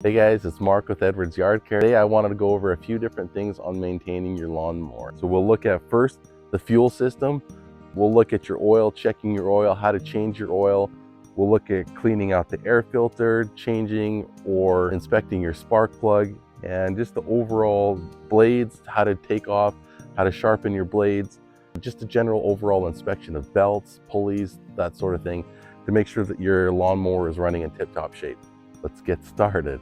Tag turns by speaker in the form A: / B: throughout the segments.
A: Hey guys, it's Mark with Edwards Yard Care. Today I wanted to go over a few different things on maintaining your lawnmower. So we'll look at first the fuel system. We'll look at your oil, checking your oil, how to change your oil. We'll look at cleaning out the air filter, changing or inspecting your spark plug, and just the overall blades, how to take off, how to sharpen your blades, just a general overall inspection of belts, pulleys, that sort of thing, to make sure that your lawnmower is running in tip-top shape. Let's get started.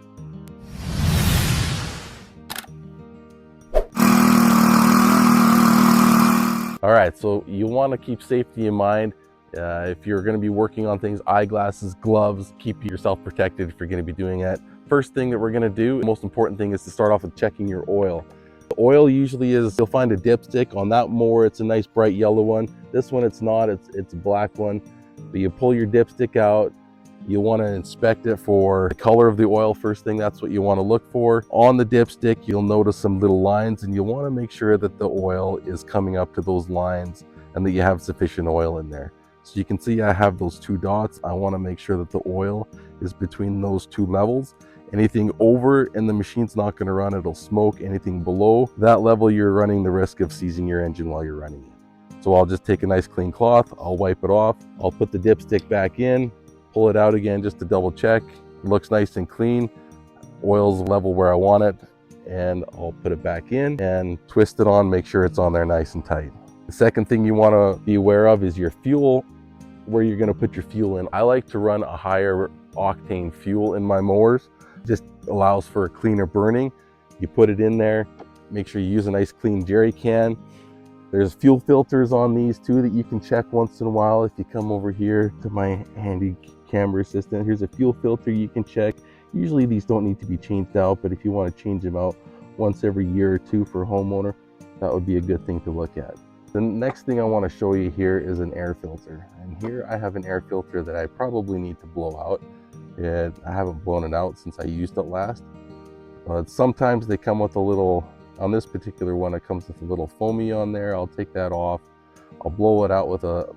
A: All right, so you want to keep safety in mind. If you're going to be working on things, eyeglasses, gloves, keep yourself protected if you're going to be doing that. First thing that we're going to do, the most important thing, is to start off with checking your oil. The oil usually is, you'll find a dipstick on that mower. It's a nice bright yellow one. This one, it's not, it's a black one. But you pull your dipstick out. You want to inspect it for the color of the oil first thing. That's what you want to look for. On the dipstick, you'll notice some little lines, and you'll want to make sure that the oil is coming up to those lines and that you have sufficient oil in there. So you can see I have those two dots. I want to make sure that the oil is between those two levels. Anything over and the machine's not going to run, it'll smoke. Anything below that level, you're running the risk of seizing your engine while you're running it. So I'll just take a nice clean cloth, I'll wipe it off, I'll put the dipstick back in, pull it out again just to double check. It looks nice and clean. Oil's level where I want it, and I'll put it back in and twist it on, make sure it's on there nice and tight. The second thing you want to be aware of is your fuel, where you're going to put your fuel in. I like to run a higher octane fuel in my mowers. Just allows for a cleaner burning. You put it in there, make sure you use a nice clean jerry can. There's fuel filters on these too that you can check once in a while. If you come over here to my handy camera assistant, here's a fuel filter you can check. Usually these don't need to be changed out, but if you want to change them out once every year or two for a homeowner, that would be a good thing to look at. The next thing I want to show you here is an air filter. And here I have an air filter that I probably need to blow out. I haven't blown it out since I used it last. But sometimes they come with a little, on this particular one, it comes with a little foamy on there. I'll take that off. I'll blow it out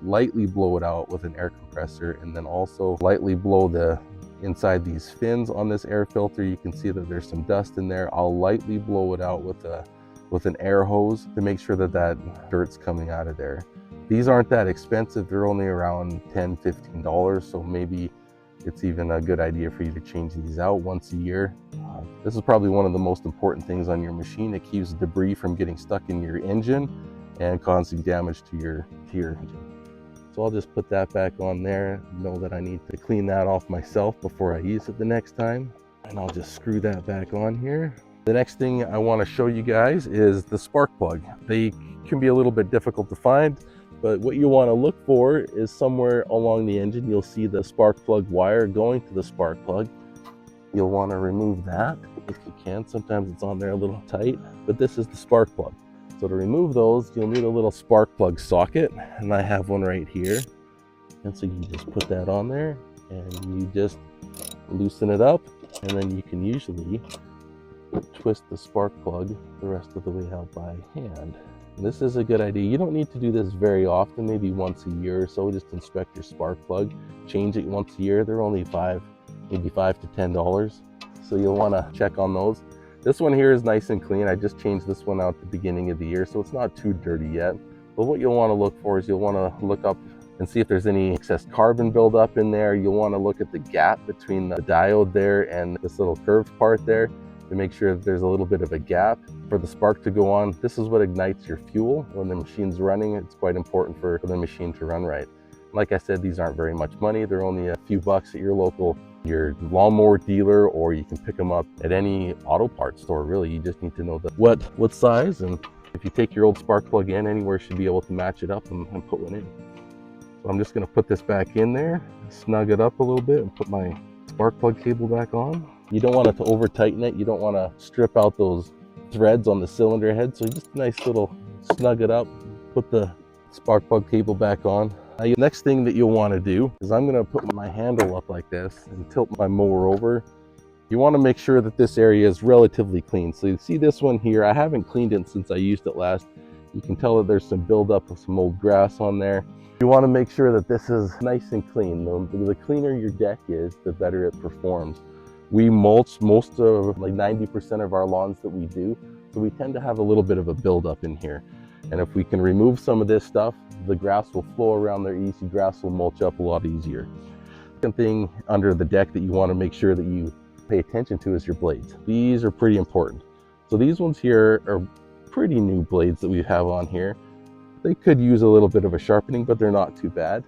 A: lightly blow it out with an air compressor, and then also lightly blow the inside these fins on this air filter. You can see that there's some dust in there. I'll lightly blow it out with an air hose to make sure that that dirt's coming out of there. These aren't that expensive. They're only around $10–15, so maybe it's even a good idea for you to change these out once a year. This is probably one of the most important things on your machine. It keeps debris from getting stuck in your engine and causing damage to your engine. So I'll just put that back on there. Know that I need to clean that off myself before I use it the next time. And I'll just screw that back on here. The next thing I want to show you guys is the spark plug. They can be a little bit difficult to find, but what you want to look for is somewhere along the engine, you'll see the spark plug wire going to the spark plug. You'll want to remove that if you can. Sometimes it's on there a little tight, but this is the spark plug. So to remove those, you'll need a little spark plug socket, and I have one right here. And so you just put that on there, and you just loosen it up, and then you can usually twist the spark plug the rest of the way out by hand. And this is a good idea. You don't need to do this very often, maybe once a year or so. Just inspect your spark plug, change it once a year. They're only maybe $5 to $10. So you'll want to check on those. This one here is nice and clean. I just changed this one out at the beginning of the year, so it's not too dirty yet. But what you'll want to look for is you'll want to look up and see if there's any excess carbon buildup in there. You'll want to look at the gap between the diode there and this little curved part there to make sure that there's a little bit of a gap for the spark to go on. This is what ignites your fuel. When the machine's running, it's quite important for the machine to run right. Like I said, these aren't very much money. They're only a few bucks at your lawnmower dealer, or you can pick them up at any auto parts store. Really, you just need to know what size, and if you take your old spark plug in anywhere, should be able to match it up and put one in. So I'm just going to put this back in there, snug it up a little bit, and put my spark plug cable back on. You don't want it to over tighten it. You don't want to strip out those threads on the cylinder head. So just a nice little snug it up, put the spark plug cable back on. Now, the next thing that you'll want to do is I'm going to put my handle up like this and tilt my mower over. You want to make sure that this area is relatively clean. So you see this one here, I haven't cleaned it since I used it last. You can tell that there's some buildup of some old grass on there. You want to make sure that this is nice and clean. The cleaner your deck is, the better it performs. We mulch most of, like 90% of our lawns that we do, so we tend to have a little bit of a buildup in here. And if we can remove some of this stuff, the grass will flow around there easy, grass will mulch up a lot easier. Second thing under the deck that you want to make sure that you pay attention to is your blades. These are pretty important. So these ones here are pretty new blades that we have on here. They could use a little bit of a sharpening, but they're not too bad.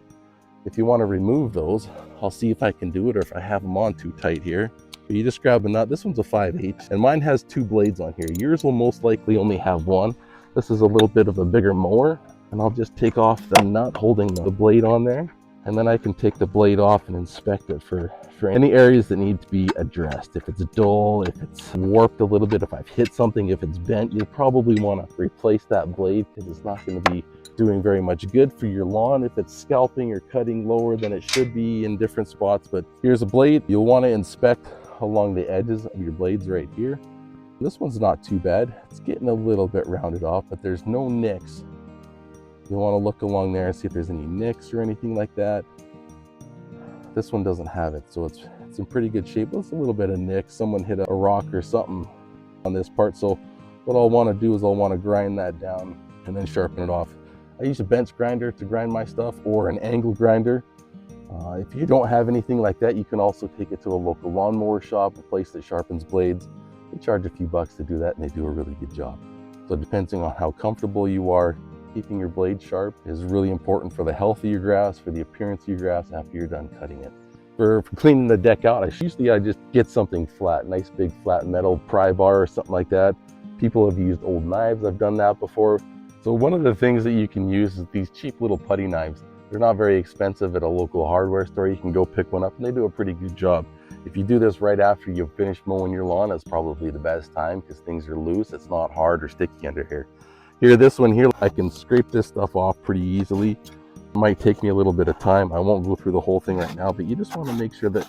A: If you want to remove those, I'll see if I can do it or if I have them on too tight here. But you just grab a nut. This one's a 5/8 and mine has 2 blades on here. Yours will most likely only have 1. This is a little bit of a bigger mower, and I'll just take off the nut holding the blade on there. And then I can take the blade off and inspect it for any areas that need to be addressed. If it's dull, if it's warped a little bit, if I've hit something, if it's bent, you'll probably want to replace that blade because it's not going to be doing very much good for your lawn if it's scalping or cutting lower than it should be in different spots. But here's a blade. You'll want to inspect along the edges of your blades right here. This one's not too bad. It's getting a little bit rounded off, but there's no nicks. You want to look along there and see if there's any nicks or anything like that. This one doesn't have it, so it's in pretty good shape. It's a little bit of nick. Someone hit a rock or something on this part. So what I'll want to do is I'll want to grind that down and then sharpen it off. I use a bench grinder to grind my stuff or an angle grinder. If you don't have anything like that, you can also take it to a local lawnmower shop, a place that sharpens blades. They charge a few bucks to do that and they do a really good job. So depending on how comfortable you are, keeping your blade sharp is really important for the health of your grass, for the appearance of your grass after you're done cutting it. For cleaning the deck out, I just get something flat, nice big flat metal pry bar or something like that. People have used old knives, I've done that before. So one of the things that you can use is these cheap little putty knives. They're not very expensive at a local hardware store. You can go pick one up and they do a pretty good job. If you do this right after you've finished mowing your lawn, that's probably the best time because things are loose. It's not hard or sticky under here. Here, this one here, I can scrape this stuff off pretty easily. It might take me a little bit of time. I won't go through the whole thing right now, but you just want to make sure that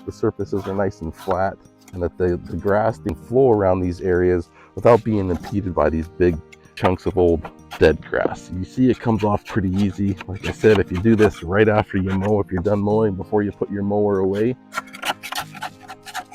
A: the surfaces are nice and flat and that the grass can flow around these areas without being impeded by these big chunks of old dead grass. You see it comes off pretty easy. Like I said, if you do this right after you mow, if you're done mowing before you put your mower away,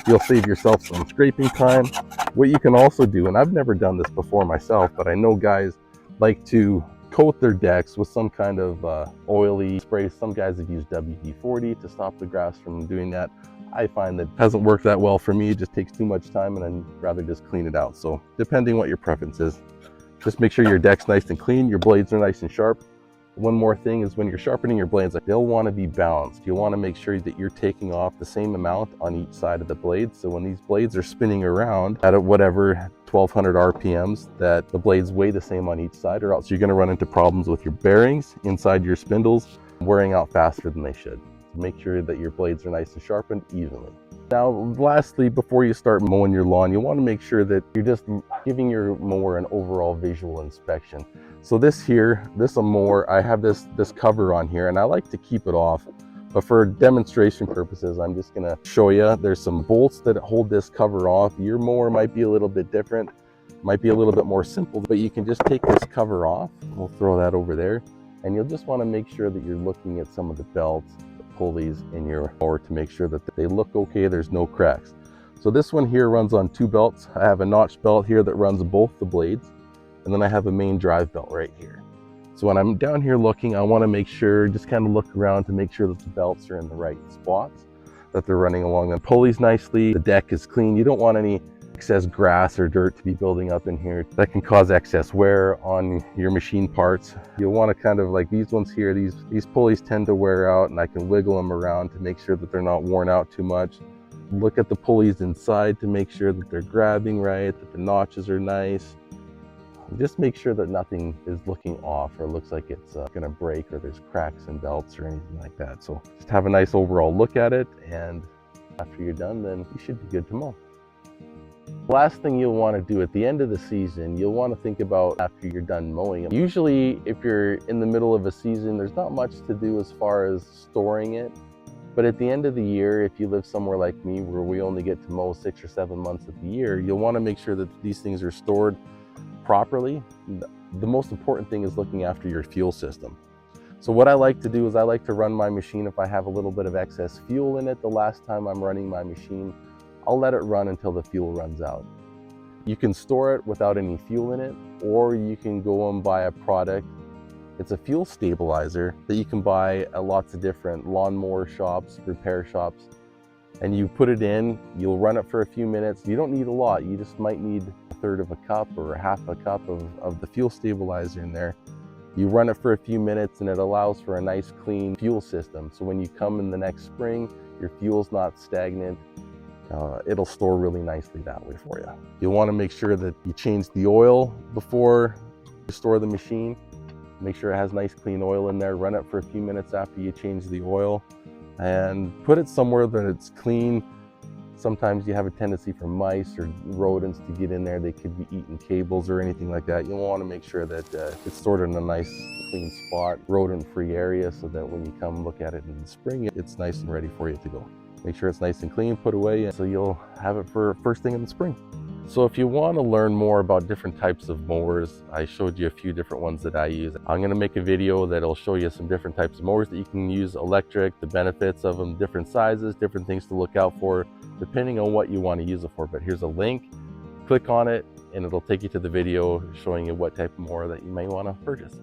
A: you'll save yourself some scraping time. What you can also do, and I've never done this before myself, but I know guys like to coat their decks with some kind of oily spray. Some guys have used WD-40 to stop the grass from doing that. I find that hasn't worked that well for me. It just takes too much time and I'd rather just clean it out. So depending what your preference is, just make sure your deck's nice and clean, your blades are nice and sharp. One more thing is when you're sharpening your blades, they'll want to be balanced. You'll want to make sure that you're taking off the same amount on each side of the blade. So when these blades are spinning around at whatever 1200 RPMs, that the blades weigh the same on each side, or else you're going to run into problems with your bearings inside your spindles wearing out faster than they should. Make sure that your blades are nice and sharpened evenly. Now, lastly, before you start mowing your lawn, you want to make sure that you're just giving your mower an overall visual inspection. So this mower, I have this cover on here and I like to keep it off, but for demonstration purposes, I'm just going to show you. There's some bolts that hold this cover off. Your mower might be a little bit different, might be a little bit more simple, but you can just take this cover off. We'll throw that over there and you'll just want to make sure that you're looking at some of the belts, pulleys in your mower to make sure that they look okay, there's no cracks. So this one here runs on 2 belts. I have a notch belt here that runs both the blades, and then I have a main drive belt right here. So when I'm down here looking, I want to make sure, just kind of look around to make sure that the belts are in the right spots, that they're running along the pulleys nicely, the deck is clean. You don't want any excess grass or dirt to be building up in here. That can cause excess wear on your machine parts. You'll want to kind of, like these ones here, these pulleys tend to wear out, and I can wiggle them around to make sure that they're not worn out too much. Look at the pulleys inside to make sure that they're grabbing right, that the notches are nice. Just make sure that nothing is looking off or looks like it's going to break or there's cracks in belts or anything like that. So just have a nice overall look at it, and after you're done, then you should be good to mow. Last thing you'll want to do at the end of the season, you'll want to think about after you're done mowing. Usually if you're in the middle of a season, there's not much to do as far as storing it. But at the end of the year, if you live somewhere like me where we only get to mow 6 or 7 months of the year, you'll want to make sure that these things are stored properly. The most important thing is looking after your fuel system. So what I like to do is I like to run my machine if I have a little bit of excess fuel in it. The last time I'm running my machine, I'll let it run until the fuel runs out. You can store it without any fuel in it, or you can go and buy a product. It's a fuel stabilizer that you can buy at lots of different lawnmower shops, repair shops. And you put it in, you'll run it for a few minutes. You don't need a lot. You just might need a third of a cup or half a cup of the fuel stabilizer in there. You run it for a few minutes and it allows for a nice clean fuel system. So when you come in the next spring, your fuel's not stagnant. It'll store really nicely that way for you. You'll want to make sure that you change the oil before you store the machine. Make sure it has nice clean oil in there. Run it for a few minutes after you change the oil and put it somewhere that it's clean. Sometimes you have a tendency for mice or rodents to get in there. They could be eating cables or anything like that. You'll want to make sure that it's stored in a nice clean spot, rodent-free area, so that when you come look at it in the spring, it's nice and ready for you to go. Make sure it's nice and clean, put away, so you'll have it for first thing in the spring. So if you want to learn more about different types of mowers, I showed you a few different ones that I use. I'm going to make a video that'll show you some different types of mowers that you can use electric, the benefits of them, different sizes, different things to look out for, depending on what you want to use it for. But here's a link, click on it, and it'll take you to the video showing you what type of mower that you may want to purchase.